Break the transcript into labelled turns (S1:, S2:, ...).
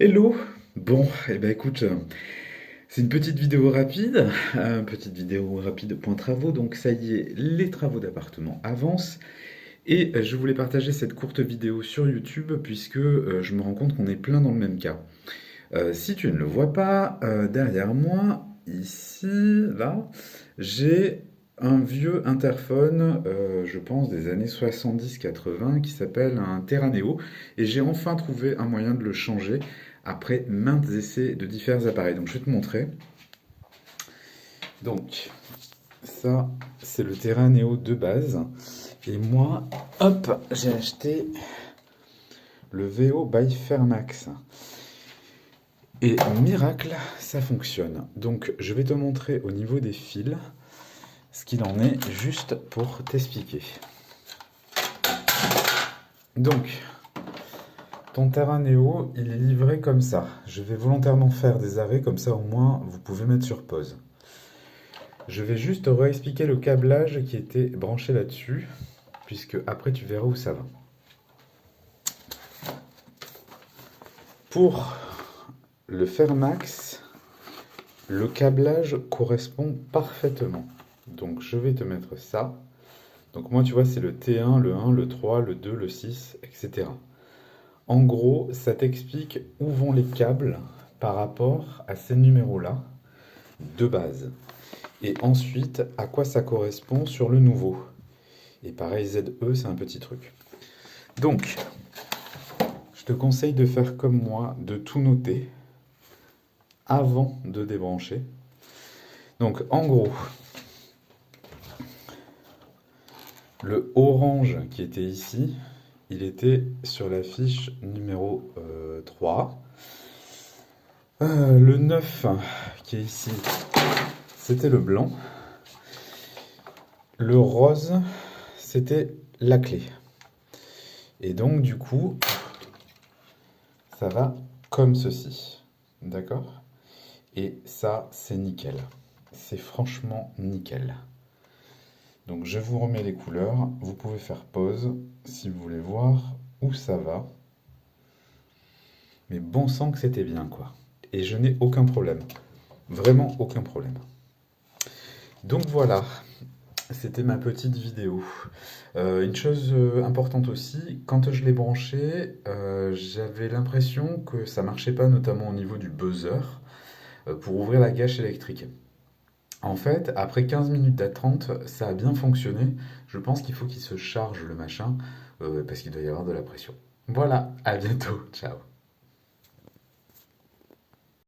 S1: Hello! Bon, eh ben écoute, c'est une petite vidéo rapide point travaux, donc ça y est, les travaux d'appartement avancent, et je voulais partager cette courte vidéo sur YouTube, puisque je me rends compte qu'on est plein dans le même cas. Si tu ne le vois pas, derrière moi, ici, là, j'ai un vieux interphone, je pense des années 70-80, qui s'appelle un Terraneo, et j'ai enfin trouvé un moyen de le changer après maintes essais de divers appareils. Donc je vais te montrer. Donc ça, c'est le Terraneo de base, et moi, hop, j'ai acheté le VO by Fairmax. Et miracle, ça fonctionne. Donc je vais te montrer au niveau des fils ce qu'il en est juste pour t'expliquer. Donc, ton Terraneo, il est livré comme ça. Je vais volontairement faire des arrêts, comme ça au moins vous pouvez mettre sur pause. Je vais juste réexpliquer le câblage qui était branché là-dessus, puisque après tu verras où ça va. Pour le Fairmax, le câblage correspond parfaitement. Donc je vais te mettre ça. Donc moi tu vois c'est le T1, le 1, le 3, le 2, le 6, etc. En gros, ça t'explique où vont les câbles par rapport à ces numéros-là de base. Et ensuite, à quoi ça correspond sur le nouveau. Et pareil, ZE, c'est un petit truc. Donc, je te conseille de faire comme moi, de tout noter avant de débrancher. Donc, en gros, le orange qui était ici, il était sur la fiche numéro 3. Le 9 qui est ici, c'était le blanc. Le rose, c'était la clé. Et donc, du coup, ça va comme ceci. D'accord? Et ça, c'est nickel. C'est franchement nickel. Donc, je vous remets les couleurs. Vous pouvez faire pause si vous voulez voir où ça va. Mais bon sang que c'était bien, quoi. Et je n'ai aucun problème. Vraiment aucun problème. Donc voilà, c'était ma petite vidéo. Une chose importante aussi, quand je l'ai branché, j'avais l'impression que ça marchait pas, notamment au niveau du buzzer, pour ouvrir la gâche électrique. En fait, après 15 minutes d'attente, ça a bien fonctionné. Je pense qu'il faut qu'il se charge le machin, parce qu'il doit y avoir de la pression. Voilà, à bientôt, ciao.